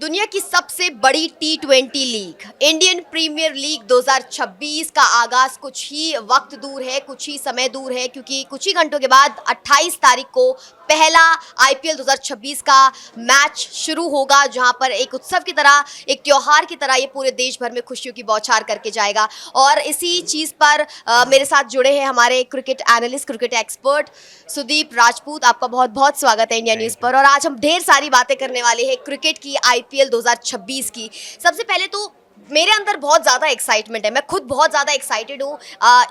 दुनिया की सबसे बड़ी टी20 लीग इंडियन प्रीमियर लीग 2026 का आगाज कुछ ही वक्त दूर है, कुछ ही समय दूर है, क्योंकि कुछ ही घंटों के बाद 28 तारीख को पहला आईपीएल 2026 का मैच शुरू होगा, जहां पर एक उत्सव की तरह, एक त्योहार की तरह ये पूरे देश भर में खुशियों की बौछार करके जाएगा। और इसी चीज़ पर मेरे साथ जुड़े हैं हमारे cricket analyst, cricket expert Sudeep Rajput. आपका बहुत बहुत स्वागत है इंडिया न्यूज़ पर। और आज हम ढेर सारी बातें करने वाले हैं क्रिकेट की, आईपीएल 2026 की। सबसे पहले तो मेरे अंदर बहुत ज़्यादा एक्साइटमेंट है, मैं खुद बहुत ज़्यादा एक्साइटेड हूँ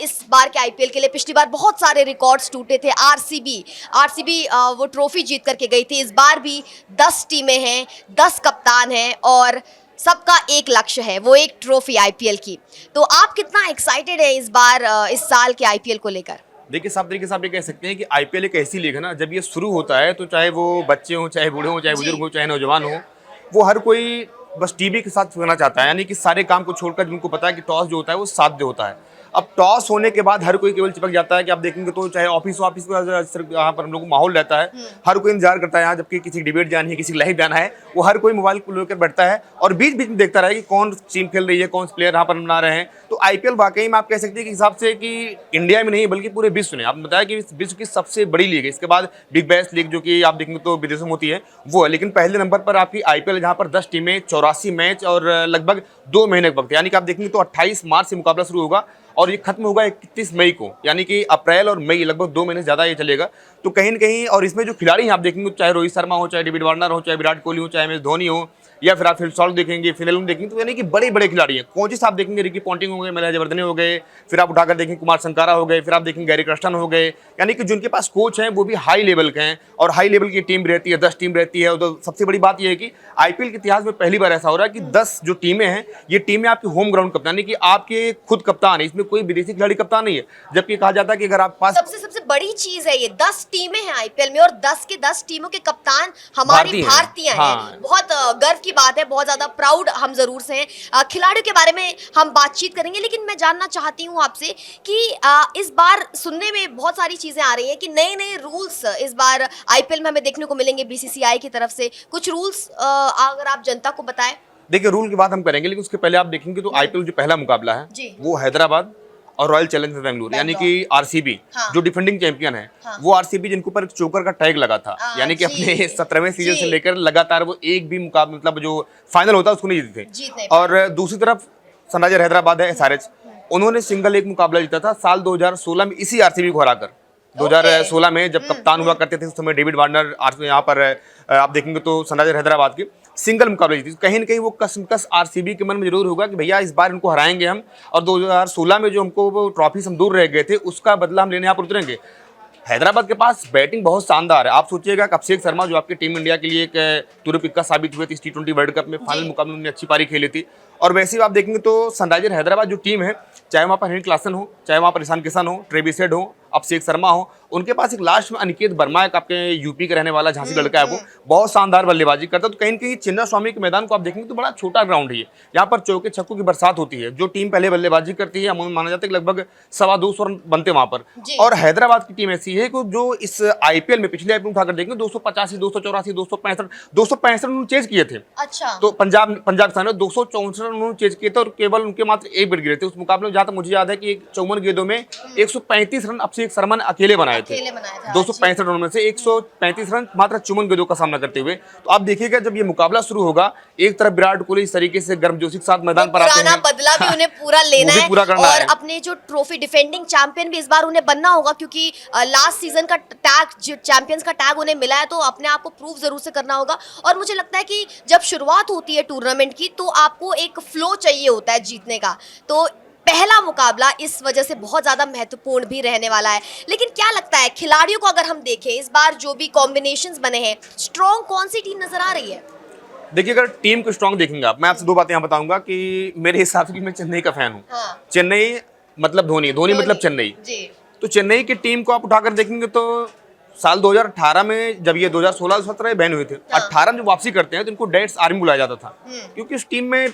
इस बार के आईपीएल के लिए। पिछली बार बहुत सारे रिकॉर्ड्स टूटे थे, आरसीबी वो ट्रॉफी जीत करके गई थी। इस बार भी 10 टीमें हैं, 10 कप्तान हैं और सबका एक लक्ष्य है, वो एक ट्रॉफी आईपीएल की। तो आप कितना एक्साइटेड है इस बार इस साल के आईपीएल को लेकर? देखिए, साफ तरीके से आप ये कह सकते हैं कि आईपीएल एक ऐसी लीग है ना, जब ये शुरू होता है तो चाहे वो बच्चे हों, चाहे बूढ़े हों, चाहे बुजुर्ग हों, चाहे नौजवान हो, वो हर कोई बस टीवी के साथ खेलना चाहता है। यानी कि सारे काम को छोड़कर जिनको पता है कि टॉस जो होता है वो साध्य होता है। अब टॉस होने के बाद हर कोई केवल चिपक जाता है कि आप देखेंगे तो चाहे ऑफिस का यहाँ पर हम लोग को माहौल रहता है, हर कोई इंतजार करता है यहाँ, जबकि किसी डिबेट जानी है, किसी लाइव जाना है, वो हर कोई मोबाइल को लेकर बैठता है और बीच बीच में देखता रहे कि कौन टीम खेल रही है, कौन से प्लेयर यहाँ पर बना रहे हैं। तो आईपीएल वाकई में आप कह सकते हैं कि हिसाब से कि इंडिया में नहीं बल्कि पूरे विश्व में, आपने बताया कि विश्व की सबसे बड़ी लीग है। इसके बाद बिग बैश लीग जो कि आप देखेंगे तो विदेशों में होती है वो है, लेकिन पहले नंबर पर आपकी आईपीएल, जहाँ पर 10 टीमें, 84 मैच और लगभग 2 महीने का वक्त। यानी कि आप देखेंगे तो 28 मार्च से मुकाबला शुरू होगा और ये खत्म होगा 31 मई को। यानी कि अप्रैल और मई लगभग 2 महीने ज़्यादा ये चलेगा। तो कहीं न कहीं, और इसमें जो खिलाड़ी हैं आप देखेंगे, चाहे रोहित शर्मा हो, चाहे डेविड वार्नर हो, चाहे विराट कोहली हो, चाहे एम एस धोनी हो, या फिर आप फिल सॉल्ट देखेंगे, फिल एलन देखेंगे, तो यानी कि बड़े बड़े खिलाड़ी हैं। कोचेस आप देखेंगे, रिकी पॉन्टिंग हो गए, मलय जयवर्धने हो गए, फिर आप उठाकर देखेंगे कुमार संकारा हो गए, फिर आप देखेंगे गैरी क्रस्टन हो गए। यानी कि जिनके पास कोच हैं वो भी हाई लेवल के हैं और हाई लेवल की टीम भी रहती है, 10 टीम रहती है। तो सबसे बड़ी बात यह है कि आईपीएल के इतिहास में पहली बार ऐसा हो रहा है कि 10 जो टीमें हैं, ये टीमें आपकी होम ग्राउंड कप्तान, यानी कि आपके खुद कप्तान है, इसमें कोई विदेशी खिलाड़ी कप्तान नहीं है। जबकि कहा जाता है कि अगर आप पास सबसे बड़ी चीज है, ये 10 टीमें हैं आईपीएल में और 10 के 10 टीमों के कप्तान हमारी भारतीय हैं। हाँ। बहुत गर्व की बात है, बहुत ज्यादा प्राउड हम जरूर से हैं। खिलाड़ियों के बारे में हम बातचीत करेंगे, लेकिन मैं जानना चाहती हूँ आपसे कि इस बार सुनने में बहुत सारी चीजें आ रही हैं कि नए नए रूल्स इस बार आईपीएल में हमें देखने को मिलेंगे बीसीसीआई की तरफ से। कुछ रूल्स अगर आप जनता को बताएं। देखिए, रूल की बात हम करेंगे, लेकिन उसके पहले आप देखेंगे तो आईपीएल जो पहला मुकाबला है वो हैदराबाद और रॉयल चैलेंजर्स बेंगलुरु, यानी कि आरसीबी, जो डिफेंडिंग चैंपियन है, वो आरसीबी जिनके ऊपर चोकर का टैग लगा था, यानी कि अपने 17वें सीजन से लेकर लगातार वो एक भी मुकाबला, मतलब जो फाइनल होता है उसको नहीं जीते थे। और दूसरी तरफ सनराइजर हैदराबाद है, एसआरएच, उन्होंने सिंगल एक मुकाबला जीता था साल 2016 में इसी आरसीबी को हराकर। 2016 में जब कप्तान हुआ करते थे उस समय डेविड वार्नर, यहाँ पर आप देखेंगे तो सनराइजर हैदराबाद की सिंगल मुकाबले जीती। कहीं न कहीं वो कसमकस आरसीबी के मन में जरूर होगा कि भैया इस बार इनको हराएंगे हम, और 2016 में जो हमको वो ट्रॉफी से हम दूर रह गए थे उसका बदला हम लेने यहाँ पर उतरेंगे। हैदराबाद के पास बैटिंग बहुत शानदार है। आप सोचिएगा कि अभिषेक शर्मा जो आपकी टीम इंडिया के लिए एक तुरुपिक्का साबित हुए थे इस टी20 वर्ल्ड कप में, फाइनल मुकाबले में अच्छी पारी खेली थी। और वैसे ही आप देखेंगे तो सनराइजर हैदराबाद जो टीम है, चाहे वहाँ पर हेनरी क्लासन हो, चाहे वहाँ पर ईशान किशन हो, ट्रेविस हेड हो, अभिषेक शर्मा हो, उनके पास एक लास्ट में अनिकेत वर्मा, एक आपके यूपी का रहने वाला झांसी लड़का है, वो बहुत शानदार बल्लेबाजी करता है। तो कहीं न कहीं चिन्ना स्वामी के मैदान को आप देखेंगे तो बड़ा छोटा ग्राउंड है, यहाँ पर चौके छक्कों की बरसात होती है। जो टीम पहले बल्लेबाजी करती है, माना जाता है कि लगभग 225 रन बनते वहाँ पर। और हैदराबाद की टीम ऐसी है कि जो इस आईपीएल में, पिछले आईपीएल उठाकर देखेंगे, 285, 284, 265 रन चेज किए थे। अच्छा। तो पंजाब के सामने 264 रन उन्होंने चेज किए थे और केवल उनके मात्र एक विकेट गिरे थे उस मुकाबले में। जहाँ तक मुझे याद है कि 54 गेंदों में 135 रन अभिषेक शर्मा ने अकेले बनाए थे। 265 रनों में से 135 रन मात्र 54 गेंदों का सामना करते हुए। तो आप देखिएगा जब ये मुकाबला शुरू होगा, एक तरफ विराट कोहली इस तरीके से गर्मजोशी के साथ मैदान पर आते हैं, बदला भी उन्हें पूरा लेना है और है। अपने जो ट्रॉफी डिफेंडिंग चैंपियन भी इस बार उन्हें बनना होगा, क्योंकि लास्ट सीजन का टैग, चैंपियंस का टैग उन्हें मिला है, तो अपने आप को प्रूव जरूर से करना होगा। और मुझे लगता है कि जब शुरुआत होती है टूर्नामेंट की तो आपको एक फ्लो चाहिए होता है जीतने का। तो पहला मुकाबला इस वजह से बहुत ज्यादा महत्वपूर्ण भी रहने वाला है। लेकिन क्या लगता है खिलाड़ियों को, अगर हम देखें इस बार जो भी कॉम्बिनेशंस बने हैं, स्ट्रॉन्ग कौन सी टीम नजर आ रही है? देखिए, अगर टीम को स्ट्रॉन्ग देखेंगे आप, मैं आपसे 2 बातें यहाँ बताऊंगा कि मेरे हिसाब से मैं चेन्नई का फैन हूँ। हाँ। चेन्नई मतलब धोनी मतलब चेन्नई। तो चेन्नई की टीम को आप उठाकर देखेंगे तो साल 2018 में, जब ये 2016-17 बैन हुए थे, 18 में जब वापसी करते हैं तो इनको डेट्स आर्मी बुलाया जाता था, क्योंकि उस टीम में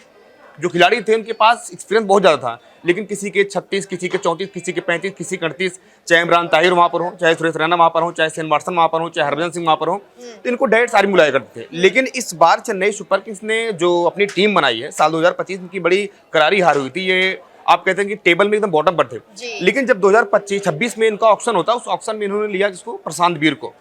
जो खिलाड़ी थे उनके पास एक्सपीरियंस बहुत ज़्यादा था, लेकिन किसी के 36, किसी के 34, किसी के 35, किसी के 38, चाहे इमरान ताहिर वहाँ पर हो, चाहे सुरेश रैना वहाँ पर हो, चाहे शेन वाटसन वहाँ पर हो, चाहे हरभजन सिंह वहाँ पर हो, तो इनको डायरेक्ट सारी बुलाया करते थे। लेकिन इस बार चेन्नई सुपर किंग्स ने जो अपनी टीम बनाई है, साल 2025 की बड़ी करारी हार हुई थी। ये आप कहते हैं कि टेबल में एकदम बॉटम पर थे, लेकिन जब 2025-26 में इनका ऑक्शन होता, उस ऑक्शन में इन्होंने लिया किसको, प्रशांत वीर को,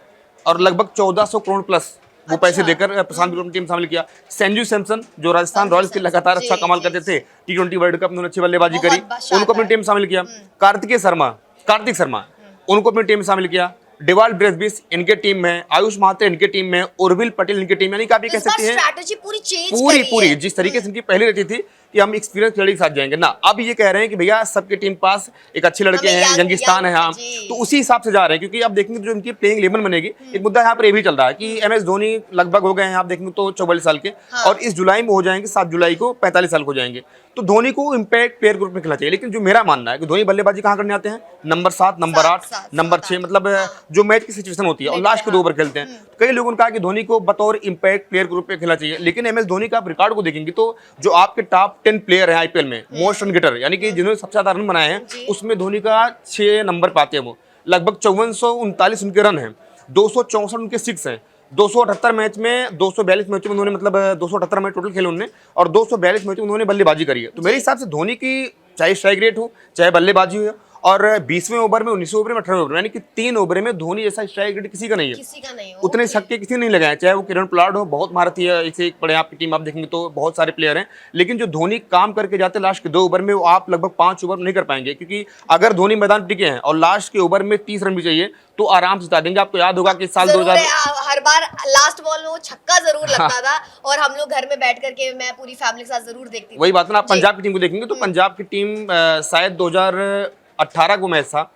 और लगभग 1400 करोड़ प्लस वो पैसे देकर प्रशांत वीर को टीम शामिल किया। संजू सैमसन जो राजस्थान रॉयल्स के लगातार अच्छा कमाल करते थे, T20 वर्ल्ड कप में उन्होंने अच्छी बल्लेबाजी करी, उनको अपनी टीम शामिल किया। कार्तिक शर्मा उनको अपनी टीम में शामिल किया। डेवाल्ड ब्रेसबिस इनके टीम में, आयुष महात्रे इनके टीम में, उर्विल पटेल इनके टीम में, यानी कि आप ये कह सकते हैं स्ट्रैटेजी पूरी चेंज पूरी जिस तरीके से इनकी पहले रहती थी कि हम एक्सपीरियंस खिलाड़ी के साथ जाएंगे ना, अब ये कह रहे हैं कि भैया सबके टीम पास एक अच्छे लड़के हैं, यंगिस्तान है, हाँ, तो उसी हिसाब से जा रहे हैं। क्योंकि आप देखेंगे जो इनकी प्लेइंग 11 बनेगी, एक मुद्दा यहाँ पर ये भी चल रहा है कि MS धोनी लगभग हो गए हैं, आप देखेंगे तो 44 साल के, और इस जुलाई में हो जाएंगे, 7 जुलाई को 45 साल को जाएंगे। तो धोनी को इम्पैक्ट प्लेयर ग्रुप में खेलना चाहिए। लेकिन जो मेरा मानना है कि धोनी बल्लेबाजी कहाँ करने आते हैं, नंबर 7, नंबर 8, नंबर 6, मतलब जो मैच की सिचुएशन होती है और लास्ट के 2 ओवर खेलते हैं। कई लोगों ने कहा कि धोनी को बतौर इम्पैक्ट प्लेयर ग्रुप पे खेलना चाहिए, लेकिन MS धोनी का आप रिकॉर्ड को देखेंगे तो जो आपके टॉप 10 प्लेयर हैं IPL में, मोस्ट रन गेटर, यानी कि जिन्होंने सबसे ज्यादा रन बनाए हैं, उसमें धोनी का 6 नंबर पाते हैं। वो लगभग 5439 उनके रन हैं, 264 उनके 6 हैं, 278 मैच में, 242 मैचों में उन्होंने, मतलब 278 मैच टोटल खेले उन्होंने, और 242 मैचों में उन्होंने बल्लेबाजी करी है। तो मेरे हिसाब से धोनी की चाहे स्ट्राइक रेट हो, चाहे बल्लेबाजी हो, और 20वें ओवर में, 19वें ओवर में, 18वें ओवर में, यानी कि 3 ओवर में धोनी जैसा स्ट्राइक रेट किसी का नहीं है, उतने छक्के किसी ने नहीं लगाए, चाहे वो किरण पोलार्ड हो, बहुत महारथी है, इसे एक बड़े आपकी टीम आप देखेंगे तो बहुत सारे प्लेयर हैं, लेकिन जो धोनी काम करके जाते लास्ट के 2 ओवर में, वो आप लगभग 5 ओवर नहीं कर पाएंगे। क्योंकि अगर धोनी मैदान टिके हैं और लास्ट के ओवर में 30 रन भी चाहिए तो आराम से जिता देंगे। आपको याद होगा कि साल 2000 हर बार लास्ट बॉल में वो छक्का जरूर लगता था, और हम लोग घर में बैठ करके, मैं पूरी फैमिली के साथ जरूर देखती थी। वही बात ना, आप पंजाब की टीम को देखेंगे तो पंजाब की टीम शायद 2018 को मैच था,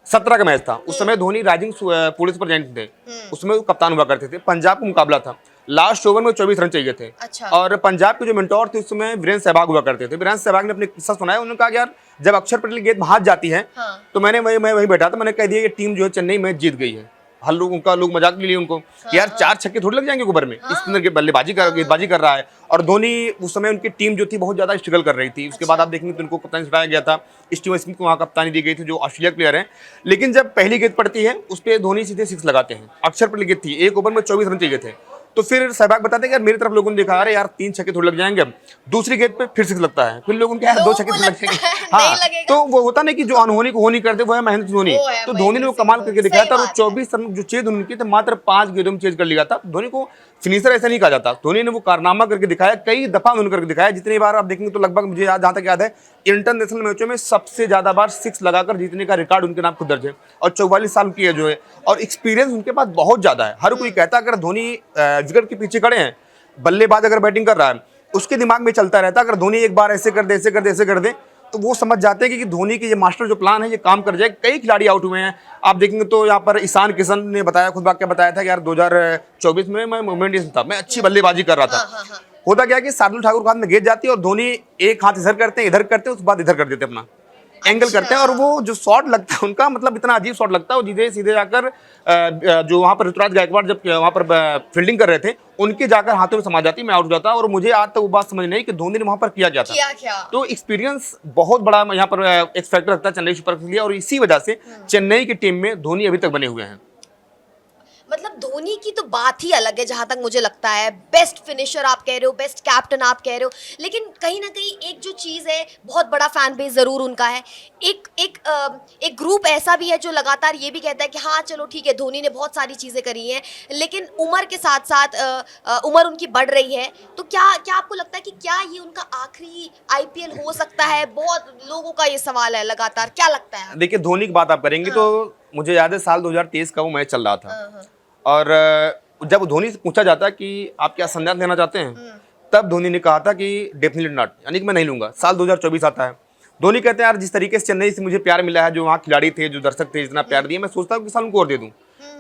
17 का मैच था, उस समय धोनी राइजिंग पुलिस सुपरजायंट थे, उसमें वो कप्तान हुआ करते थे। पंजाब का मुकाबला था, लास्ट ओवर में 24 रन चाहिए थे। अच्छा। और पंजाब के जो मेंटोर थे उस समय वीरेंद्र सहवाग हुआ करते थे। वीरेंद्र सहवाग ने अपने किस्सा सुनाया, उन्होंने कहा कि यार जब अक्षर पटेल गेंद हाथ जाती है, तो मैं वहीं बैठा था, मैंने कह दिया कि टीम जो है चेन्नई मैच जीत गई है। हर लोग उनका लोग मजाक ले लिए उनको, यार 4 छक्के थोड़ी लग जाएंगे ओवर में, स्पिनर के गेंदबाजी कर रहा है। और धोनी उस समय उनकी टीम जो थी बहुत ज्यादा स्ट्रगल कर रही थी। उसके बाद आप देखेंगे तो उनको कप्तानी छुड़ाया गया था, स्टीवन स्मिथ को वहाँ कप्तानी दी गई थी, जो ऑस्ट्रेलिया के प्लेयर हैं। लेकिन जब पहली गेंद पड़ती है उस पर धोनी सीधे 6 लगाते हैं। अक्षर पटेल गेंद थी, 1 ओवर में 24 रन चाहिए थे, तो फिर सहवाग बताते हैं कि यार मेरी तरफ लोगों ने देखा, अरे यार 3 छक्के थोड़े लग जाएंगे। अब दूसरी गेंद पे फिर 6 लगता है, फिर लोगों के यार 2 छक्के लग जाएंगे। हाँ, तो वो होता नहीं कि जो अनहोनी को होनी करते वो है महेंद्र धोनी। तो धोनी ने वो कमाल करके दिखाया था, और 24 रन जो चेज उनकी थे मात्र 5 गेंदों में चेज कर लिया था। धोनी को फिनिशर ऐसा नहीं कहा जाता, धोनी ने वो कारनामा करके दिखाया, कई दफा उन्होंने करके दिखाया। जितनी बार आप देखेंगे तो लगभग मुझे जहाँ तक याद है, इंटरनेशनल मैचों में सबसे ज्यादा बार 6 लगाकर जीतने का रिकॉर्ड उनके नाम खुद दर्ज है, और 44 साल की एज है, और एक्सपीरियंस उनके पास बहुत ज्यादा है। हर कोई कहता है अगर धोनी विकेट के पीछे खड़े हैं, बल्लेबाज अगर बैटिंग कर रहा है, उसके दिमाग में चलता रहता है अगर धोनी एक बार ऐसे कर दे, ऐसे कर दे, ऐसे कर दे, तो वो समझ जाते हैं कि धोनी की ये मास्टर जो प्लान है ये काम कर जाए। कई खिलाड़ी आउट हुए हैं, आप देखेंगे तो यहाँ पर ईशान किशन ने बताया, खुद वाक्य बताया था कि यार 2024 में मैं मोमेंट था, मैं अच्छी बल्लेबाजी कर रहा था। होता क्या कि शार्दुल ठाकुर के हाथ में गेंद जाती है और धोनी एक हाथ इधर करते हैं, इधर करते हैं, उसके बाद इधर कर देते अपना एंगल करते हैं, और वो जो शॉट लगता है उनका, मतलब इतना अजीब शॉट लगता है, वो सीधे जाकर जो वहाँ पर ऋतुराज गायकवाड़ जब वहाँ पर फील्डिंग कर रहे थे, उनके जाकर हाथों में समा जाती, मैं आउट हो जाता। और मुझे आज तक वो बात समझ नहीं कि धोनी ने वहाँ पर किया क्या था। तो एक्सपीरियंस बहुत बड़ा यहाँ पर एक फैक्टर रखता है चेन्नई सुपर किंग्स के लिए, और इसी वजह से चेन्नई की टीम में धोनी अभी तक बने हुए हैं। मतलब धोनी की तो बात ही अलग है, जहां तक मुझे लगता है। बेस्ट फिनिशर आप कह रहे हो, बेस्ट कैप्टन आप कह रहे हो, लेकिन कहीं ना कहीं एक जो चीज़ है, बहुत बड़ा फैन बेस ज़रूर उनका है। एक ग्रुप ऐसा भी है जो लगातार ये भी कहता है कि हाँ चलो ठीक है, धोनी ने बहुत सारी चीज़ें करी हैं, लेकिन उम्र के साथ साथ उम्र उनकी बढ़ रही है। तो क्या आपको लगता है कि क्या ये उनका आखिरी IPL हो सकता है? बहुत लोगों का ये सवाल है लगातार, क्या लगता है? देखिए, धोनी की बात आप करेंगे तो मुझे याद है साल 2023 का वो मैच चल रहा था, और जब धोनी से पूछा जाता कि आप क्या संन्यास लेना चाहते हैं, तब धोनी ने कहा था कि डेफिनेटली नॉट, यानी कि मैं नहीं लूंगा। साल 2024 आता है, धोनी कहते हैं यार जिस तरीके से चेन्नई से मुझे प्यार मिला है, जो वहाँ खिलाड़ी थे, जो दर्शक थे, जितना प्यार दिया, मैं सोचता हूँ कि साल उनको और दे दूँ।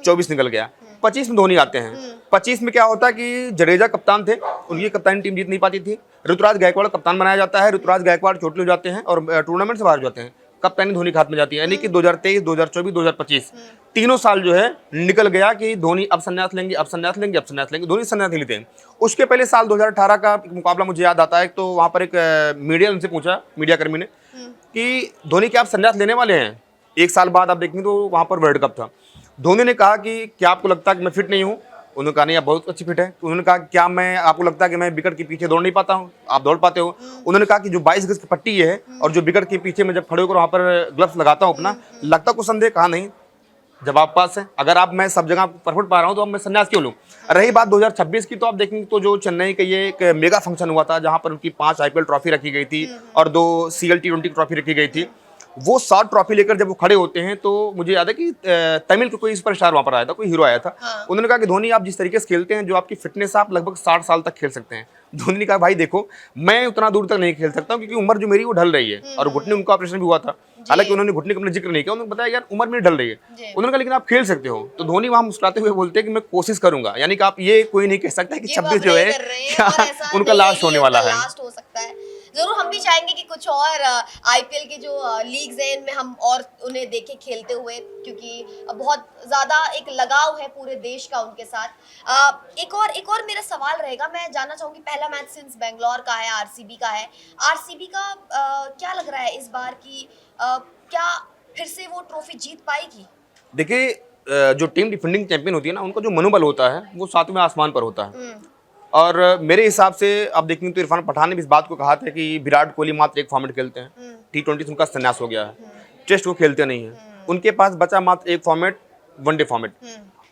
24 निकल गया, 25 में धोनी आते हैं। 25 में क्या होता है कि जडेजा कप्तान थे, उनकी कप्तानी टीम जीत नहीं पाती थी, ऋतुराज गायकवाड़ कप्तान बनाया जाता है, ऋतुराज गायकवाड़ चोटिल हो जाते हैं और टूर्नामेंट से बाहर हो जाते हैं। कप्तानी धोनी के हाथ में जाती है, यानी कि 2023, 2024, 2025 तीनों साल जो है निकल गया कि धोनी अब संन्यास लेंगे, अब संन्यास लेंगे, अब संन्यास लेंगे। धोनी संन्यास नहीं लेते हैं। उसके पहले साल 2018 का मुकाबला मुझे याद आता है, तो वहां पर एक मीडिया उनसे पूछा, मीडिया कर्मी ने, कि धोनी क्या आप संन्यास लेने वाले हैं? एक साल बाद आप देखेंगे तो वहां पर वर्ल्ड कप था। धोनी ने कहा कि क्या आपको लगता है कि मैं फिट नहीं हूँ? उन्होंने कहा नहीं, आप बहुत अच्छी फिट है। उन्होंने कहा क्या मैं, आपको लगता है कि मैं विकेट के पीछे दौड़ नहीं पाता हूँ? आप दौड़ पाते हो। उन्होंने कहा कि जो 22 गज की पट्टी है और जो विकेट के पीछे मैं जब खड़े होकर वहां पर ग्लव्स लगाता हूँ अपना, लगता कुछ संदेह? कहा नहीं, जवाब पास है। अगर आप, मैं सब जगह परफेक्ट पा रहा हूँ तो अब मैं संन्यास क्यों लूँ? रही बात 2026 की, तो आप देखेंगे तो जो चेन्नई का ये एक मेगा फंक्शन हुआ था जहां पर उनकी 5 आईपीएल ट्रॉफी रखी गई थी और 2 सीएल T20 ट्रॉफी रखी गई थी। वो 7 ट्रॉफी लेकर जब वो खड़े होते हैं तो मुझे याद है कि तमिल का कोई सुपरस्टार वहां पर आया था, कोई हीरो आया था। उन्होंने कहा कि धोनी आप जिस तरीके से खेलते हैं, जो आपकी फिटनेस, आप लगभग 60 साल तक खेल सकते हैं। धोनी ने कहा भाई देखो, मैं उतना दूर तक नहीं खेल सकता हूँ क्योंकि उम्र जो मेरी वो ढल रही है। और घुटने, उनका ऑपरेशन भी हुआ था, हालांकि उन्होंने घुटने का अपना जिक्र नहीं किया। उन्होंने बताया यार उम्र मेरी ढल रही है। उन्होंने कहा लेकिन आप खेल सकते हो। तो धोनी वहां मुस्कुराते हुए बोलते हैं कि मैं कोशिश करूंगा, यानी कि आप ये कोई नहीं कह सकता कि 26 जो है उनका लास्ट होने वाला है। लास्ट हो सकता है। जरूर हम भी चाहेंगे कि कुछ और आईपीएल के जो लीग्स हैं इनमें हम और उन्हें देखें खेलते हुए, क्योंकि बहुत ज्यादा एक लगाव है पूरे देश का उनके साथ। एक और मेरा सवाल रहेगा, मैं जानना चाहूंगी, पहला मैच सिंस बेंगलोर का है, आरसीबी का है। आरसीबी का क्या लग रहा है इस बार की, क्या फिर से वो ट्रॉफी जीत पाएगी? देखिए, जो टीम डिफेंडिंग चैंपियन होती है ना, उनका जो मनोबल होता है वो 7वें आसमान पर होता है। और मेरे हिसाब से आप देखेंगे तो इरफान पठान ने भी इस बात को कहा था कि विराट कोहली मात्र एक फॉर्मेट खेलते हैं। T20 उनका संन्यास हो गया है, टेस्ट वो खेलते नहीं है, उनके पास बचा मात्र एक फॉर्मेट, वनडे फॉर्मेट।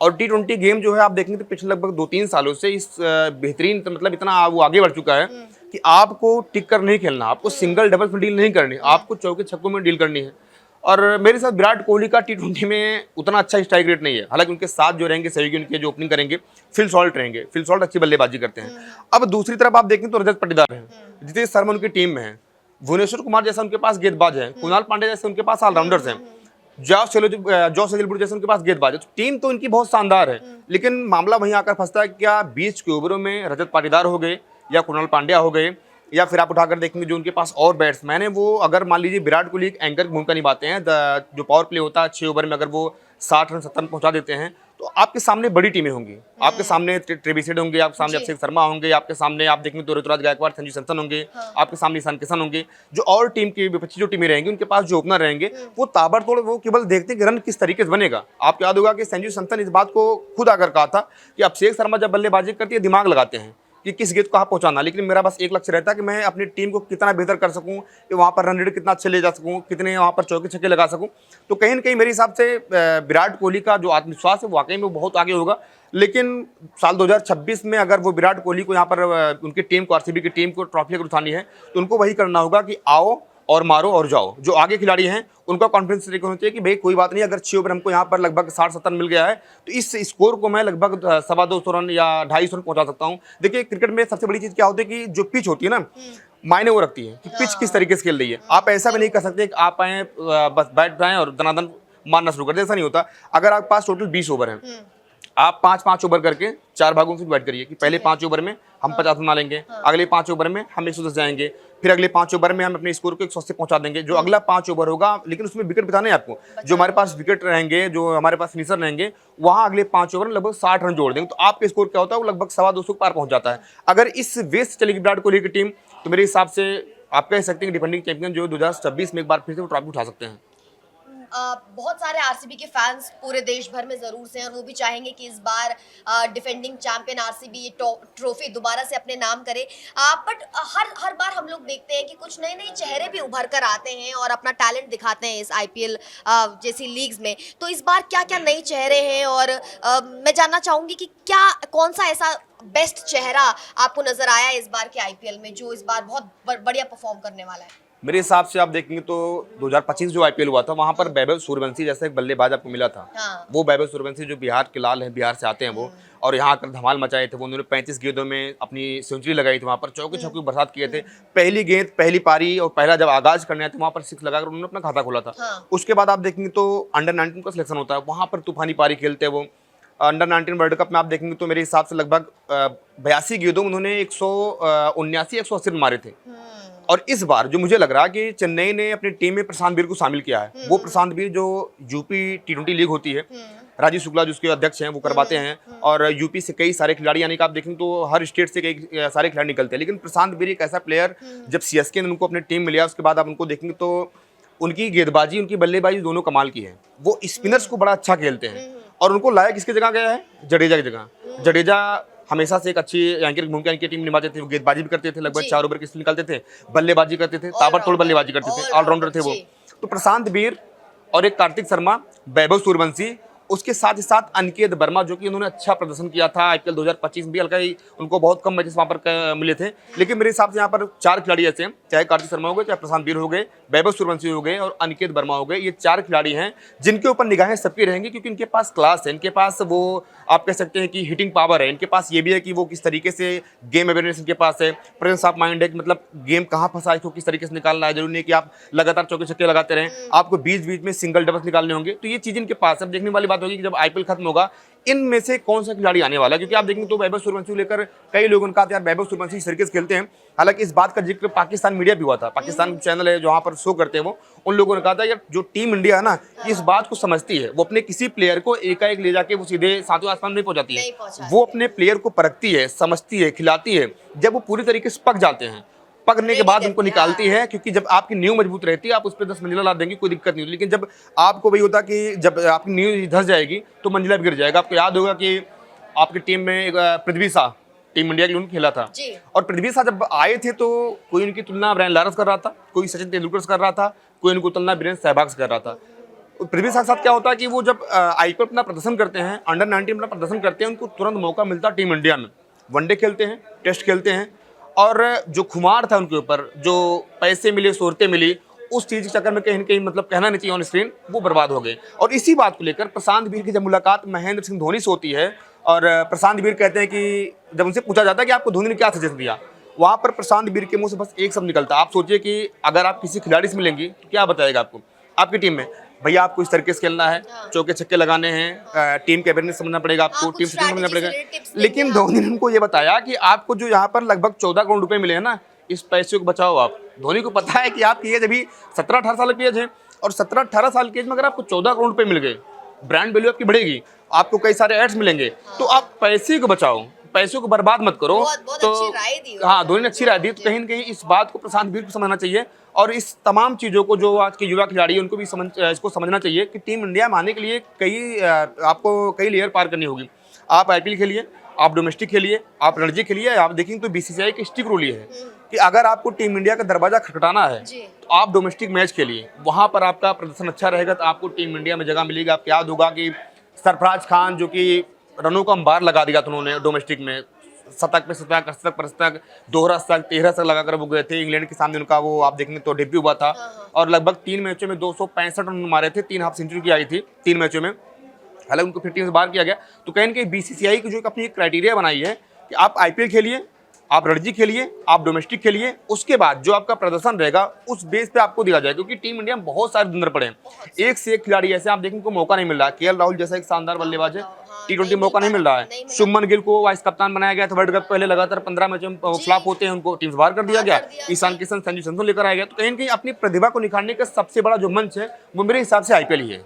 और T20 गेम जो है आप देखेंगे तो पिछले लगभग 2-3 सालों से इस बेहतरीन, मतलब इतना वो आगे बढ़ चुका है कि आपको टिक कर नहीं खेलना, आपको सिंगल डबल में डील नहीं करनी, आपको चौके छक्कों में डील करनी है। और मेरे साथ विराट कोहली का T20 में उतना अच्छा स्ट्राइक रेट नहीं है, हालांकि उनके साथ जो रहेंगे सहयोगी, उनके जो ओपनिंग करेंगे, फिल सॉल्ट रहेंगे। फिल सॉल्ट अच्छी बल्लेबाजी करते हैं। अब दूसरी तरफ आप देखें तो रजत पाटीदार हैं, जितेश शर्मा उनकी टीम में है, भुवनेश्वर कुमार जैसा उनके पास गेंदबाज है, कुणाल पांड्या जैसे उनके पास ऑलराउंडर्स हैं, जॉस हेजलवुड जैसे उनके पास गेंदबाज है। तो टीम तो इनकी बहुत शानदार है, लेकिन मामला वहीं आकर फंसता है, क्या 20 के ओवरों में रजत पाटीदार हो गए या कुणाल पांड्या हो गए, या फिर आप उठाकर देखेंगे जो उनके पास और बैट्समैन है, वो अगर मान लीजिए विराट कोहली एक एंकर की भूमिका निभाते हैं, जो पावर प्ले होता है 6 ओवर में अगर वो 60 रन 70 रन पहुंचा देते हैं, तो आपके सामने बड़ी टीमें होंगी। आपके सामने ट्रेविस हेड होंगे, आपके सामने अभिषेक शर्मा होंगे, आपके सामने आप देखेंगे तो ऋतुराज गायकवाड़, संजू सैमसन होंगे, आपके सामने ईशान किशन होंगे। जो और टीम की विपक्षी जो टीमें रहेंगी, उनके पास जो ओपनर रहेंगे, वो ताबड़तोड़ वो केवल देखते हैं कि रन किस तरीके से बनेगा। आपको याद होगा कि संजू सैमसन इस बात को खुद आकर कहा था कि अभिषेक शर्मा जब बल्लेबाजी करती है दिमाग लगाते हैं कि किस गेंद को कहाँ पहुंचाना, लेकिन मेरा बस एक लक्ष्य रहता है कि मैं अपनी टीम को कितना बेहतर कर सकूं, कि वहाँ पर रन रेट कितना अच्छे ले जा सकूं, कितने वहाँ पर चौके छक्के लगा सकूं। तो कहीं ना कहीं मेरे हिसाब से विराट कोहली का जो आत्मविश्वास है वाकई में वो बहुत आगे होगा। लेकिन साल 2026 में अगर वो विराट कोहली को यहाँ पर उनकी टीम को, आरसीबी की टीम को ट्रॉफी अगर उठानी है, तो उनको वही करना होगा कि आओ और मारो और जाओ। जो आगे खिलाड़ी हैं उनका कॉन्फिडेंस तरीके होना चाहिए कि भाई कोई बात नहीं, अगर 6 ओवर हमको यहाँ पर लगभग 60-70 मिल गया है, तो इस स्कोर को मैं लगभग 250 रन या 250 रन पहुंचा सकता हूँ। देखिए क्रिकेट में सबसे बड़ी चीज़ क्या होती है कि जो पिच होती है ना, मायने वो रखती है कि पिच किस तरीके से खेल रही है। आप ऐसा भी नहीं कर सकते कि आप आए बस बैट जाएँ और दनादन मारना शुरू कर दें, ऐसा नहीं होता। अगर आपके पास टोटल 20 ओवर हैं, आप 5-5 ओवर करके 4 भागों से डिवाइड करिए कि पहले 5 ओवर में हम 50 बना लेंगे, अगले 5 ओवर में हम 110 जाएंगे, फिर अगले 5 ओवर में हम अपने स्कोर को 180 पहुंचा देंगे। जो अगला 5 ओवर होगा, लेकिन उसमें विकेट बिताने हैं आपको, जो हमारे पास विकेट रहेंगे, जो हमारे पास फिनिशर रहेंगे, वहां अगले 5 ओवर में लगभग 60 रन जोड़ देंगे, तो आपके स्कोर क्या होता है, वो लगभग 250 पार पहुंच जाता है। अगर इस वे से चलेगी विराट कोहली की टीम, तो मेरे हिसाब से आप कह सकते हैं कि डिफेंडिंग चैंपियन जो 2026 में एक बार फिर से वो ट्रॉफी उठा सकते हैं। बहुत सारे आरसीबी के फैंस पूरे देश भर में जरूर से हैं और वो भी चाहेंगे कि इस बार डिफेंडिंग चैंपियन आरसीबी ये ट्रॉफी दोबारा से अपने नाम करे। बट हर बार हम लोग देखते हैं कि कुछ नए नए चेहरे भी उभर कर आते हैं और अपना टैलेंट दिखाते हैं इस आईपीएल जैसी लीग्स में। तो इस बार क्या क्या नए चेहरे हैं, और मैं जानना चाहूंगी कि क्या कौन सा ऐसा बेस्ट चेहरा आपको नजर आया इस बार के आईपीएल में, जो इस बार बहुत बढ़िया परफॉर्म करने वाला है? मेरे हिसाब से आप देखेंगे तो 2025 जो आईपीएल हुआ था, वहां पर वैभव सूर्यवंशी जैसा एक बल्लेबाज आपको मिला था। वो वैभव सूर्यवंशी जो बिहार के लाल हैं, बिहार से आते हैं वो, और यहाँ आकर धमाल मचाए थे। वो उन्होंने 35 गेंदों में अपनी सेंचुरी लगाई थी, वहाँ पर चौके छक्के बरसात किए थे। पहली गेंद, पहली पारी और पहला जब आगाज करने आए थे, वहाँ पर 6 लगाकर उन्होंने अपना खाता खोला था। उसके बाद आप देखेंगे तो अंडर 19 का सिलेक्शन होता है, वहाँ पर तूफानी पारी खेलते हैं वो। अंडर 19 वर्ल्ड कप में आप देखेंगे तो मेरे हिसाब से लगभग 82 गेंदों में उन्होंने 179-180 रन मारे थे। और इस बार जो मुझे लग रहा है कि चेन्नई ने अपनी टीम में प्रशांत वीर को शामिल किया है, वो प्रशांत वीर जो यूपी T20 लीग होती है, राजीव शुक्ला जो उसके अध्यक्ष हैं वो करवाते हैं, और यूपी से कई सारे खिलाड़ी, यानी कि आप देखें तो हर स्टेट से कई सारे खिलाड़ी निकलते हैं। लेकिन प्रशांत वीर एक ऐसा प्लेयर, जब CSK ने उनको अपनी टीम में लिया उसके बाद आप उनको देखेंगे तो उनकी गेंदबाजी, उनकी बल्लेबाजी दोनों कमाल की है। वो स्पिनर्स को बड़ा अच्छा खेलते हैं, और उनको लाया किसकी जगह गया है? जडेजा की जगह। जडेजा हमेशा से एक अच्छी एंकर की भूमिका इनकी टीम निभाते थे, वो गेंदबाजी भी करते थे, लगभग 4 ओवर के निकालते थे, बल्लेबाजी करते थे, ताबड़तोड़ बल्लेबाजी करते थे, ऑलराउंडर थे वो। तो प्रशांत वीर और एक कार्तिक शर्मा, वैभव सूर्यवंशी, उसके साथ ही साथ अनिकेत वर्मा, जो कि उन्होंने अच्छा प्रदर्शन किया था IPL 2025 में भी। हल्का ही उनको बहुत कम मैचेस वहाँ पर मिले थे, लेकिन मेरे हिसाब से यहाँ पर 4 खिलाड़ी ऐसे हैं, चाहे कार्तिक शर्मा हो गए, चाहे प्रशांत वीर हो गए, वैभव सूर्यवंशी हो गए और अनिकेत वर्मा हो गए। ये 4 खिलाड़ी हैं जिनके ऊपर निगाहें सबकी रहेंगी, क्योंकि इनके पास क्लास है, इनके पास वो आप कह सकते हैं कि हिटिंग पावर है, इनके पास ये भी है कि वो किस तरीके से गेम अवेयरनेस इनके पास है, प्रेजेंस ऑफ माइंड है कि मतलब गेम कहाँ फंसा है, इसको किस तरीके से निकालना है। जरूरी नहीं कि आप लगातार चौके छक्के लगाते रहें, आपको बीच बीच में सिंगल डबल्स निकालने होंगे। तो ये चीज़ इनके पास है। अब देखने वाली बात होगी कि जब IPL खत्म होगा इनमें से कौन सा खिलाड़ी आने वाला है, क्योंकि आप देखेंगे तो वैभव सूर्यवंशी को लेकर कई लोगों ने कहा यार वैभव सूर्यवंशी इस तरीके से खेलते हैं। हालांकि इस बात का जिक्र पाकिस्तान मीडिया भी हुआ था, पाकिस्तान चैनल है जहाँ पर शो करते हैं वो, उन लोगों ने कहा था यार जो टीम इंडिया है ना, इस बात को समझती है, वो अपने किसी प्लेयर को एकाएक ले जाके वो सीधे सातवें आसमान नहीं पहुंचाती है, वो अपने प्लेयर को परखती है, समझती है, खिलाती है। जब वो पूरी तरीके से पक जाते हैं, पकड़ने के बाद उनको निकालती है, क्योंकि जब आपकी नींव मजबूत रहती है आप उस पर 10 मंजिला ला देंगे, कोई दिक्कत नहीं होती। लेकिन जब आपको वही होता कि जब आपकी नींव धस जाएगी तो मंजिला भी गिर जाएगा। आपको याद होगा कि आपकी टीम में पृथ्वी शाह टीम इंडिया के लिए खेला था, और पृथ्वी शाह जब आए थे तो कोई उनकी तुलना ब्रायन लारा से कर रहा था, कोई सचिन तेंदुलकर से कर रहा था, कोई उनको तुलना वीरेंद्र सहवाग से कर रहा था। पृथ्वी शाह के साथ क्या होता है कि वो जब IPL अपना प्रदर्शन करते हैं, अंडर 19 अपना प्रदर्शन करते हैं, उनको तुरंत मौका मिलता टीम इंडिया में, वनडे खेलते हैं, टेस्ट खेलते हैं, और जो खुमार था उनके ऊपर, जो पैसे मिले, शोहरतें मिली, उस चीज़ के चक्कर में कहीं न कहीं मतलब कहना नहीं चाहिए ऑन स्क्रीन, वो बर्बाद हो गए। और इसी बात को लेकर प्रशांत वीर की जब मुलाकात महेंद्र सिंह धोनी से होती है, और प्रशांत वीर कहते हैं कि जब उनसे पूछा जाता है कि आपको धोनी ने क्या सजेशन दिया, वहाँ पर प्रशांत वीर के मुंह से बस एक शब्द निकलता है। आप सोचिए कि अगर आप किसी खिलाड़ी से मिलेंगी तो क्या बताएगा आपको, आपकी टीम में भैया आपको इस तरीके से खेलना है, चौके छक्के लगाने हैं, टीम के अवेयरनेस समझना पड़ेगा, आपको टीम से समझना पड़ेगा। लेकिन धोनी ने उनको ये बताया कि आपको जो यहाँ पर लगभग 14 करोड़ रुपए मिले हैं ना, इस पैसे को बचाओ आप। धोनी को पता है कि आपकी एज अभी 17-18 साल की एज है, और 17-18 साल की एज में अगर आपको 14 करोड़ रुपए मिल गए, ब्रांड वैल्यू आपकी बढ़ेगी, आपको कई सारे एड्स मिलेंगे, तो आप पैसे को बचाओ, पैसों को बर्बाद मत करो। बहुत अच्छी राय दी। हाँ, धोनी ने अच्छी राय दी। तो कहीं न कहीं इस बात को प्रशांत वीर को समझना चाहिए, और इस तमाम चीज़ों को जो आज के युवा खिलाड़ी हैं उनको भी इसको समझना चाहिए कि टीम इंडिया में आने के लिए आपको कई लेयर पार करनी होगी। आप IPL खेलिए, आप डोमेस्टिक खेलिए, आप रणजी खेलिए। आप देखेंगे तो BCCI की स्ट्रिक्ट रूल ये है कि अगर आपको टीम इंडिया का दरवाजा खटखटाना है तो आप डोमेस्टिक मैच खेलिए, वहाँ पर आपका प्रदर्शन अच्छा रहेगा तो आपको टीम इंडिया में जगह मिलेगी। आपको याद होगा कि सरफराज खान जो कि रनों का अंबार लगा दिया था उन्होंने डोमेस्टिक में, शतक पे शतक, अशतक पर शतक, दोहरा शतक, 13 शतक लगाकर वो गए थे इंग्लैंड के सामने। उनका वो आप देखेंगे तो डेब्यू हुआ था, और लगभग 3 मैचों में 265 रन मारे थे, 3 हाफ सेंचुरी की आई थी 3 मैचों में। हालांकि उनको फिर टीम से बाहर किया गया। तो कहीं ना कहीं BCCI की जो अपनी एक क्राइटेरिया बनाई है कि आप IPL खेलिए, आप रणजी खेलिए, आप डोमेस्टिक खेलिए, उसके बाद जो आपका प्रदर्शन रहेगा उस बेस पे आपको दिया जाए, क्योंकि टीम इंडिया में बहुत सारे दुंदर पड़े हैं, एक से एक खिलाड़ी ऐसे आप देखने को मौका नहीं मिल रहा। KL राहुल जैसा एक शानदार बल्लेबाज है, T20 मौका नहीं मिल रहा है। शुभमन गिल को वाइस कप्तान बनाया गया था वर्ल्ड कप पहले, लगातार 15 मैचों में फ्लॉप होते हैं, उनको टीम से बाहर कर दिया गया। ईशान किशन, संजू सैमसन लेकर आया गया। तो कहीं ना कहीं अपनी प्रतिभा को निखारने का सबसे बड़ा जो मंच है वो मेरे हिसाब से IPL ही है।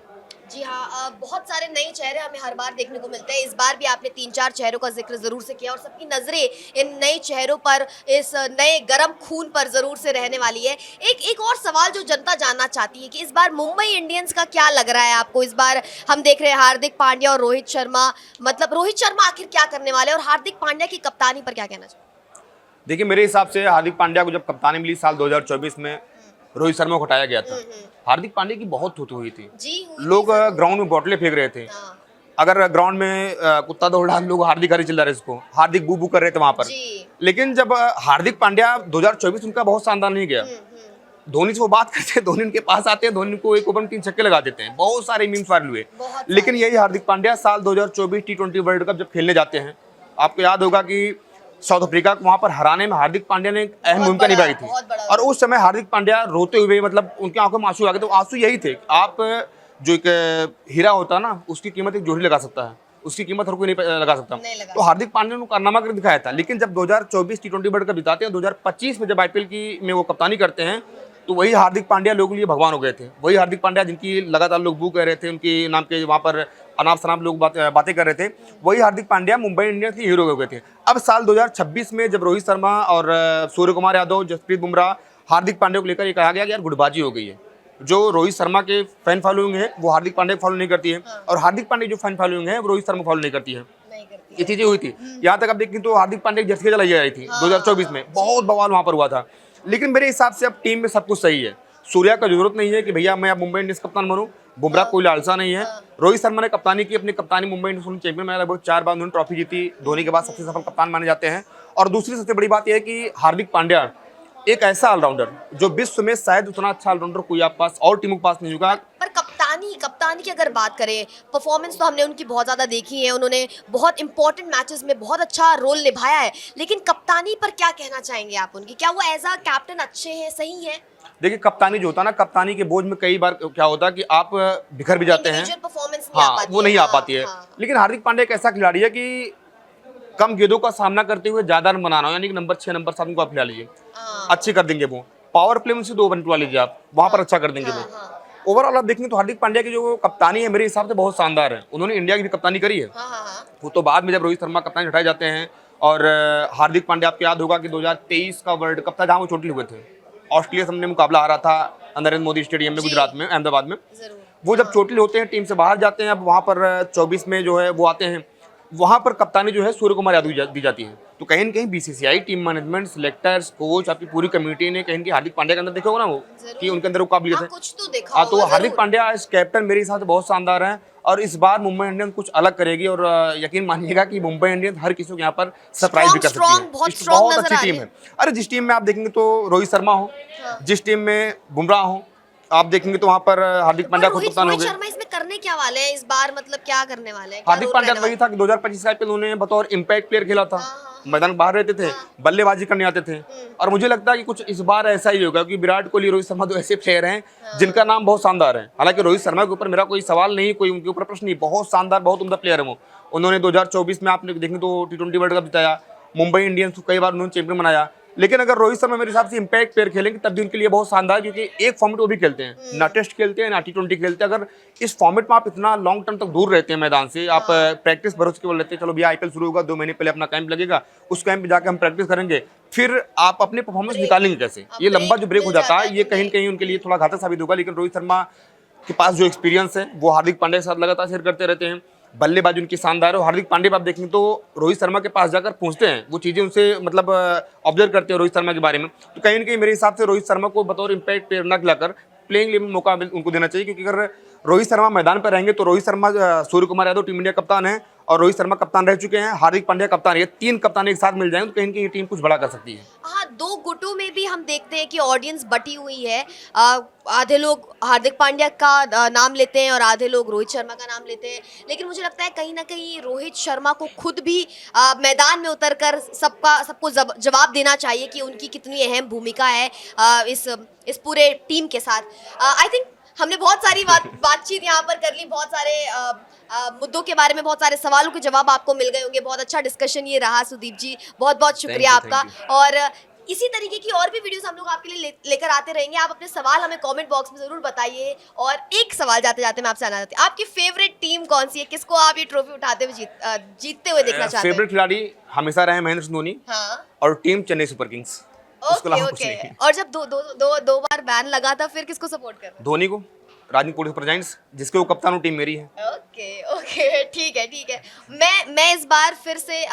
जी हाँ, बहुत सारे नए चेहरे हमें हर बार देखने को मिलते हैं। इस बार भी आपने 3-4 चेहरों का जिक्र जरूर से किया, और सबकी नजरें इन नए चेहरों पर, इस नए गरम खून पर जरूर से रहने वाली है। एक और सवाल जो जनता जानना चाहती है कि इस बार मुंबई इंडियंस का क्या लग रहा है आपको। इस बार हम देख रहे हैं हार्दिक पांड्या और रोहित शर्मा, मतलब रोहित शर्मा आखिर क्या करने वाले, और हार्दिक पांड्या की कप्तानी पर क्या कहना चाहिए? देखिए, मेरे हिसाब से हार्दिक पांड्या को जब कप्तानी मिली साल 2024 में, रोहित शर्मा को हटाया गया था, हार्दिक पांड्या की बहुत थूथू हुई थी। लोग ग्राउंड में बोतलें फेंक रहे थे, अगर ग्राउंड में कुत्ता दौड़ रहा, लोग हार्दिक हरी चिल्ला रहे इसको, हार्दिक बू बू कर रहे थे वहां पर। लेकिन जब हार्दिक पांड्या 2024 उनका बहुत शानदार नहीं गया, धोनी से वो बात करते हैं, धोनी उनके पास आते हैं, धोनी को एक ओवर में 3 छक्के लगा देते हैं, बहुत सारे मीम्स वायरल हुए। लेकिन यही हार्दिक पांड्या साल 2024 T20 वर्ल्ड कप जब खेलने जाते हैं, आपको याद होगा कि साउथ अफ्रीका को वहां पर हराने में हार्दिक पांड्या ने एक अहम भूमिका निभाई थी, और उस समय हार्दिक पांड्या रोते हुए, मतलब उनकी आंखों में आंसू आ गए। तो आंसू यही थे, आप जो एक हीरा होता है ना, उसकी कीमत एक जोहरी लगा सकता है, उसकी कीमत हर कोई नहीं लगा सकता। नहीं लगा तो हार्दिक पांड्या ने कारनामा करके दिखाया था, लेकिन जब 2024 टी20 वर्ल्ड कप जिताते हैं, 2025 में जब आईपीएल की में वो कप्तानी करते हैं, तो वही हार्दिक पांड्या लोगों के लिए भगवान हो गए थे। वही हार्दिक पांड्या जिनकी लगातार लोग बू कर रहे थे, उनके नाम के वहाँ पर अनाप शनाप लोग बातें कर रहे थे, वही हार्दिक पांड्या मुंबई इंडियंस के हीरो हो गए थे। अब साल 2026 में जब रोहित शर्मा और सूर्य कुमार यादव, जसप्रीत बुमराह, हार्दिक पांड्या को लेकर ये कहा गया कि यार गुटबाजी हो गई है। जो रोहित शर्मा के फैन फॉलोइंग है वो हार्दिक पांड्या को फॉलो नहीं करती है, और हार्दिक पांड्या जो फैन फॉलोइंग है वो रोहित शर्मा फॉलो नहीं करती है। ये चीजें हुई थी। यहाँ तक अब देखें तो हार्दिक पांड्या की जर्सी चलाई जा रही थी 2024 में, बहुत बवाल वहां पर हुआ था। लेकिन मेरे हिसाब से अब टीम में सब कुछ सही है। सूर्या का जरूरत नहीं है कि भैया मैं अब मुंबई इंडियंस कप्तान बनूं। बुमराह कोई लालसा नहीं है। रोहित शर्मा ने कप्तानी की, अपनी कप्तानी मुंबई इंडियंस चैंपियन में लगभग 4 बार उन्होंने ट्रॉफी जीती। धोनी के बाद सबसे सफल कप्तान माने जाते हैं। और दूसरी सबसे बड़ी बात यह है कि हार्दिक पांड्या एक ऐसा ऑलराउंडर जो विश्व में शायद उतना अच्छा ऑलराउंडर कोई आप पास और टीमों के पास नहीं होगा। पर कप्तानी की अगर बात करें, परफॉर्मेंस तो हमने उनकी बहुत ज़्यादा देखी है, उन्होंने बहुत इंपॉर्टेंट मैचेस में बहुत अच्छा रोल निभाया है, लेकिन कप्तानी पर क्या कहना चाहेंगे आप उनकी? क्या वो एज अ कैप्टन अच्छे हैं, सही है? देखिए, कप्तानी जो होता है ना, कप्तानी के बोझ में कई बार क्या होता है कि आप बिखर भी जाते हैं, परफॉर्मेंस वो नहीं आ पाती है। लेकिन हार्दिक पांड्या एक ऐसा खिलाड़ी है कि कम गेंदों का सामना करते हुए ज्यादा रन बनाना हो, यानी कि नंबर 6 नंबर 7 को आप खिला लीजिए, अच्छे कर देंगे वो। पावर प्ले में से 2 रन टुवा लीजिए आप, वहां पर अच्छा कर देंगे वो। ओवरऑल आप देखेंगे तो हार्दिक पांड्या की जो कप्तानी है मेरे हिसाब से बहुत शानदार है। उन्होंने इंडिया की भी कप्तानी करी है। वो तो बाद में जब रोहित शर्मा कप्तानी हटाए जाते हैं, और हार्दिक पांड्या आपको याद होगा कि 2023 का वर्ल्ड कप था जहां वो चोटिल हुए थे। ऑस्ट्रेलिया से हमने मुकाबला हारा था नरेंद्र मोदी स्टेडियम में, गुजरात में, अहमदाबाद में। वो जब चोटिल होते हैं, टीम से बाहर जाते हैं, अब वहां पर 24 में जो है वो आते हैं, वहां पर कप्तानी जो है सूर्य कुमार यादव दी जाती है। तो कहीं न कहीं BCCI, team management, selectors, coach, आपकी पूरी कमेटी ने कहीं हार्दिक पांड्या के अंदर देखा होगा ना वो कि उनके अंदर वो काबिलियत है। कुछ तो देखा हाँ, तो हार्दिक पांड्या इस कैप्टन मेरे हिसाब से बहुत शानदार है, और इस बार मुंबई इंडियंस कुछ अलग करेगी। और यकीन मानिएगा कि मुंबई इंडियंस हर किसी को यहाँ पर सरप्राइज भी कर सकती है। बहुत अच्छी टीम है। अरे जिस टीम में आप देखेंगे तो रोहित शर्मा हो, जिस टीम में बुमराह हो, आप देखेंगे तो वहाँ पर हार्दिक पांड्या खुद कप्तान हो गए। शर्मा इसमें करने क्या वाले हैं इस बार, मतलब क्या करने वाले हैं? हार्दिक पांड्या वही था कि 2025 आईपीएल उन्होंने बतौर इम्पैक्ट प्लेयर खेला था, मैदान बाहर रहते थे, बल्लेबाजी करने आते थे। और मुझे लगता है कि कुछ इस बार ऐसा ही होगा कि विराट कोहली, रोहित शर्मा दो ऐसे प्लेयर हैं जिनका नाम बहुत शानदार है। हालांकि रोहित शर्मा के ऊपर मेरा कोई सवाल नहीं, कोई उनके ऊपर प्रश्न नहीं, बहुत शानदार, बहुत उम्दा प्लेयर है वो। उन्होंने 2024 में आपने देखें तो टी20 वर्ल्ड कप जिताया, मुंबई इंडियंस को कई बार उन्होंने चैंपियन बनाया। लेकिन अगर रोहित शर्मा मेरे हिसाब से इम्पैक्ट प्लेयर खेलेंगे तब भी उनके लिए बहुत शानदार, क्योंकि एक फॉर्मेट वो भी खेलते हैं, ना टेस्ट खेलते हैं ना टी20 खेलते हैं। अगर इस फॉर्मेट में आप इतना लॉन्ग टर्म तक दूर रहते हैं मैदान से, आप प्रैक्टिस भरोसे केवल रहते हैं, चलो भैया आईपीएल शुरू होगा, 2 महीने पहले अपना कैंप लगेगा, उस कैंप में जाकर हम प्रैक्टिस करेंगे, फिर आप अपने परफॉर्मेंस निकालेंगे कैसे? ये लंबा जो ब्रेक हो जाता है, ये कहीं न कहीं उनके लिए थोड़ा घातक साबित होगा। लेकिन रोहित शर्मा के पास जो एक्सपीरियंस है वो हार्दिक पांड्या के साथ लगातार शेयर करते रहते हैं। बल्लेबाजी उनकी शानदार है। हार्दिक पांड्या आप देखेंगे तो रोहित शर्मा के पास जाकर पूछते हैं, वो चीज़ें उनसे मतलब ऑब्जर्व करते हैं रोहित शर्मा के बारे में। तो कहीं ना कहीं मेरे हिसाब से रोहित शर्मा को बतौर इम्पैक्ट प्लेयर न खिलाकर प्लेइंग इलेवन मौका उनको देना चाहिए, क्योंकि अगर रोहित शर्मा मैदान पर रहेंगे तो रोहित शर्मा, सूर्य कुमार यादव टीम इंडिया कप्तान है, और रोहित शर्मा कप्तान रह चुके हैं, हार्दिक पांड्या कप्तान है। 3 कप्तान एक साथ मिल जाएंगे तो कहीं ना कहीं ये टीम कुछ बड़ा कर सकती है। हाँ, 2 गुटों में भी हम देखते हैं कि ऑडियंस बटी हुई है। आधे लोग हार्दिक पांड्या का नाम लेते हैं और आधे लोग रोहित शर्मा का नाम लेते हैं। लेकिन मुझे लगता है कहीं ना कहीं रोहित शर्मा को खुद भी मैदान में उतरकर सबको जवाब देना चाहिए कि उनकी कितनी अहम भूमिका है इस पूरे टीम के साथ। आई थिंक हमने बहुत सारी बातचीत यहाँ पर कर ली, बहुत सारे मुद्दों के बारे में, बहुत सारे सवालों के जवाब आपको मिल गए होंगे। बहुत अच्छा डिस्कशन ये रहा सुदीप जी, बहुत बहुत शुक्रिया आपका। और इसी तरीके की और भी वीडियोस हम लोग आपके लिए लेकर आते रहेंगे। आप अपने सवाल हमें कमेंट बॉक्स में जरूर बताइए। और एक सवाल जाते जाते मैं आपसे आना चाहती हूँ, आपकी फेवरेट टीम कौन सी है? किसको आप ये ट्रॉफी उठाते हुए जीतते हुए देखना चाहते हैं? फेवरेट खिलाड़ी हमेशा रहे महेंद्र सिंह धोनी। हाँ, और team Chennai super Kings. Okay. और जब दो बार बैन लगा था, फिर किसको सपोर्ट कर? धोनी को, राजनीतिक सुपर जायंट्स, जिसके वो कप्तान वो टीम मेरी है। ओके, ठीक है। मैं इस बार फिर से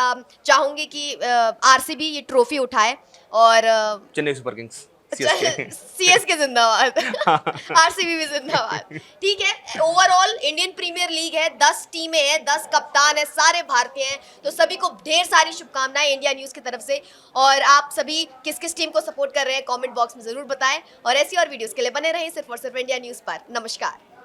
चाहूंगी कि आरसीबी ये ट्रॉफी उठाए और चेन्नई सुपर किंग्स, सीएसके जिंदाबाद, आरसीबी भी जिंदाबाद। ठीक है, ओवरऑल इंडियन प्रीमियर लीग है, 10 टीमें हैं, 10 कप्तान है, सारे भारतीय हैं। तो सभी को ढेर सारी शुभकामनाएं इंडिया न्यूज़ की तरफ से। और आप सभी किस किस टीम को सपोर्ट कर रहे हैं कमेंट बॉक्स में जरूर बताएं। और ऐसी और वीडियोस के लिए बने रहें सिर्फ और सिर्फ इंडिया न्यूज़ पर। नमस्कार।